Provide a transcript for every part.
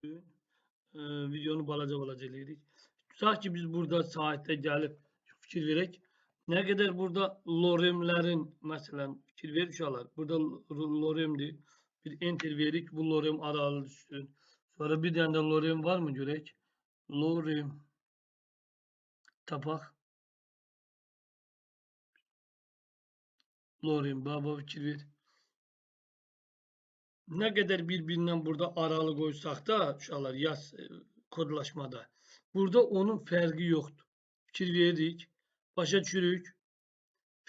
Videonu balaca eləyirik. Tutaq ki, biz burada saatdə gəlib fikir verək. Nə qədər burada loremlərin, məsələn, fikir ver uşaqlar. Burada loremdir. Bir enter veririk, bu lorem aralı düşsün. Sonra bir dənə də lorem var mı görək? Lorem tapaq. Lorem, baba fikir ver. Nə qədər bir-birindən burada aralı qoysaq da uşaqlar yaz kodlaşmada. Burada onun fərqi yoxdur. Fikir veririk, başa düşürük,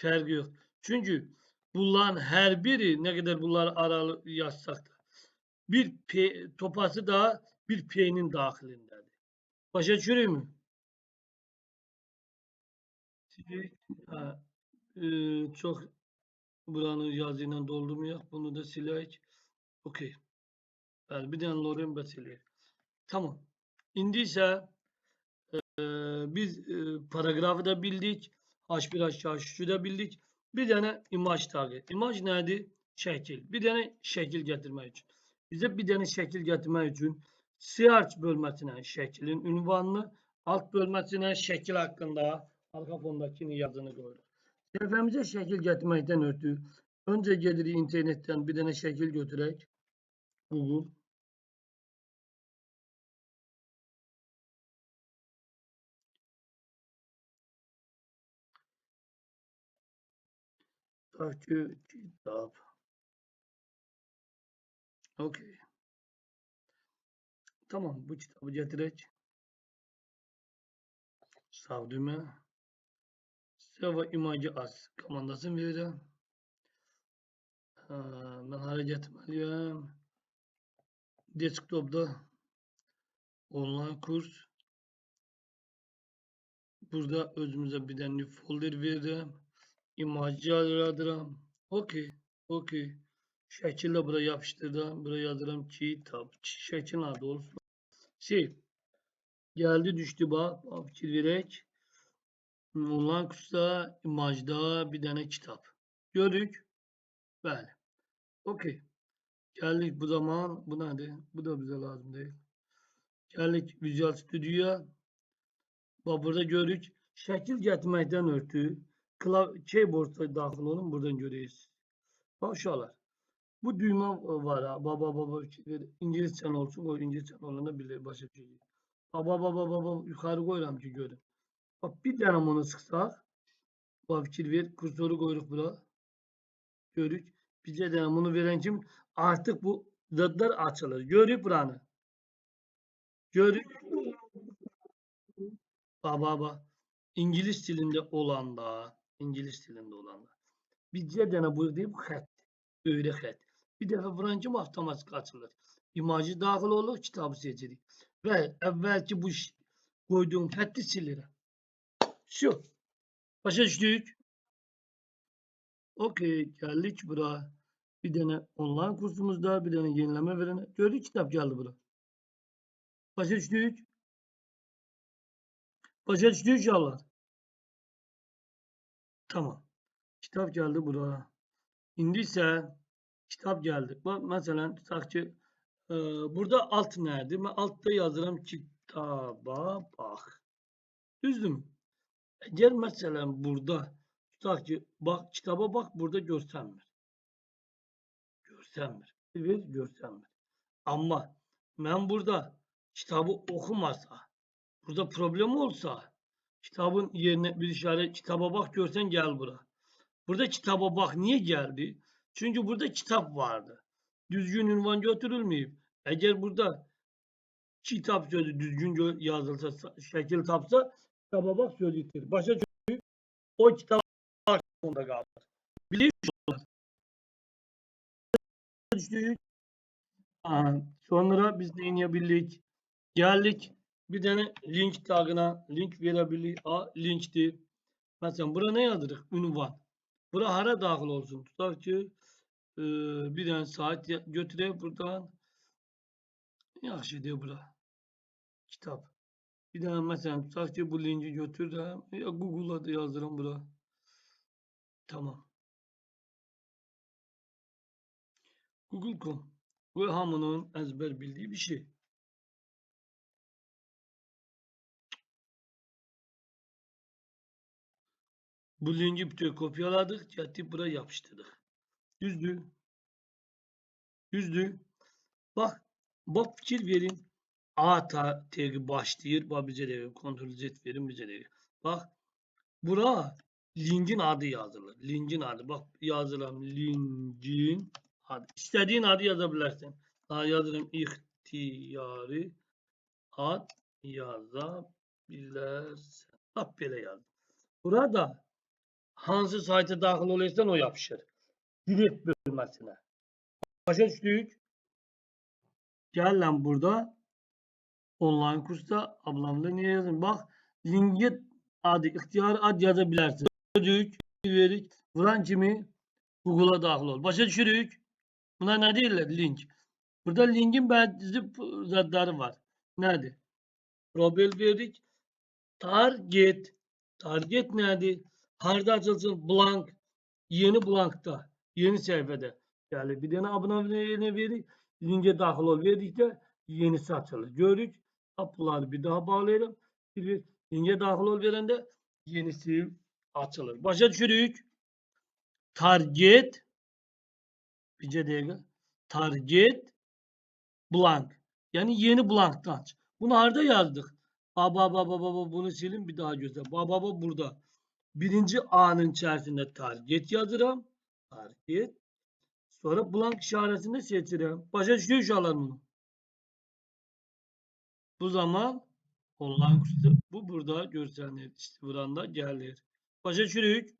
fərqi yox. Çünki bunların hər biri nə qədər bunları aralı yazsaq da bir P topası da bir P-nin daxilindədir. Başa düşürükmü? Hə, çox buranı yazı ilə doldurmayaq. Bunu da silək. Okey. Bəli, bir dənə lorem bəs eləyir. Tamam. İndi isə biz paragrafı da bildik. H1, H2, H3'ü də bildik. Bir dənə imaj tağı. İmaj nədir? Şəkil. Bir dənə şəkil gətirmək üçün. Bizə bir dənə şəkil gətirmək üçün search bölməsinə şəklin ünvanını, alt bölməsinə şəkil haqqında arxa fondakını yazını qoyuruq. Səhifəmizə şəkil gətirməkdən ötürü öncə gedirik internetdən bir dənə şəkil götürək. Google. Takip kitap. Okey. Tamam, bu kitabı getirək. Sağ düymə. Save imajı as komandasını verirəm. Mən hara getməliyəm? Desktopda online kurs. Burada özümüzə bir dənə folder verirəm. İmaj yaradıram. Okey. Okey. Şəkillə bura yapışdırdım. Buraya yazıram kitap. Şəkil adı olsun. Geldi düştü bak. Fikir verək. Online kursda, imajda bir dənə kitab. Gördük. Bəli. Okey. Geldik bu zaman. Bu nədir? Bu da bize lazım değil. Geldik Visual Studio'ya. Bak burada görürük. Şəkil gətirməkdən ötürü keyboardda daxil olun. Buradan görəyiz. Bak uşaqlar. Bu düymə var ha. Baba İngilizcə olsun. O İngilizcə olanda bilir başa düşəcək. Baba yuxarı qoyuram ki görün. Bak bir dənə bunu sıxsaq. Bak fikir ver. Kursoru koyuruq bura. Görürük. Bizə də bunu verən kim artıq bu zadlar açılır. Görürük buranı. Görürük. Baba. İngiliz dilində olanda. Bizə dənə bu deyib xətt. Öyrə xətt. Bir dəfə vuran kim avtomatik açılır. İmajı daxil olur. Kitabı seçirik. Və əvvəlki bu qoyduğum xətti silirəm. Şu. Başa düşdük. Okey. Geldik bura. Bir dənə online kursumuzda bir dənə yenileme verene. Gördük kitap geldi bura. Başa düşdük. Başa düşdük inşallah. Tamam. Kitap geldi bura. İndi isə kitap geldi. Bak mesela tutaq ki burada alt nədir? Mən altta yazıram kitaba bax. Düzdürmü? Əgər məsələn burada tutaq ki bak kitaba bax burada görsənmir. Görsənmir. Amma mən burada kitabı oxumasa, burada problem olsa, kitabın yerine bir işaret kitaba bak görsen gel bura. Burada kitaba bak niye geldi? Çünkü burada kitap vardı. Düzgün ünvan götürülmeyip. Eğer burada kitap sözü düzgün yazılsa, şekil tapsa kitaba bak sözü itir. Başa çünkü o kitap onda kalır. Biliyor musunuz? Sonra biz ne yapabilirik? Geldik. Bir tane link tagına link verebilir. Linkti. Mesela bura ne yazdırıq? Ünvan. Bura hara daxil olsun? Tutaq ki bir tane saat götürək buradan. Yaxşı bura. Kitap. Bir tane mesela tutaq ki bu linki götürürəm. Ya Google'a da yazdırım bura. Tamam. Google.com. Bu hamının ezber bildiği bir şey. Bu linki bir kopyaladık. Getirip buraya yapıştırdık. Düzdür. Düzdür. Bak fikir verin. A tagi başlayır. Bak bize de Ctrl Z verin bize de. Bak bura linkin adı yazılır. Linkin adı. Bak yazıram linkin adı. İstediğin adı yazabilirsin. Daha yazırım ihtiyari ad yazabilirsin. Bak böyle yazdım. Burada hangi sayta daxil oluyorsan o yapışır. Direkt bölmesine. Başa düşdük. Gel lan burada. Online kursta ablamda niye yazın? Bak linki adı, ihtiyar ad yazabilirsin. Gördük, verik. Vuran kimi? Google'a dahil ol. Başa düşürük. Buna ne değiller? Link. Burada linkin bazı zatları var. Nedir? Robel verdik. Target. Target nedir? Harda açılsın? Blank. Yeni blankta. Yeni sayfada. Yani bir tane abone verdik. Linke dahil ol verdikçe yenisi açılır. Gördük. Kapıları bir daha bağlayalım. Bir linke dahil ol verende yenisi açılır. Başa düşürük. Target bir de target blank. Yani yeni blanktan aç. Bunu harda yazdık. Baba bunu silin bir daha göster. Baba burada. Birinci A'nın içerisinde target yazıram. Target. Sonra blank işaretini seçirim. Başa düşüyor uşaqlar bunu. Bu zaman online kursu bu burada görsənir. İşte buranda gəlir. Başa düşürük.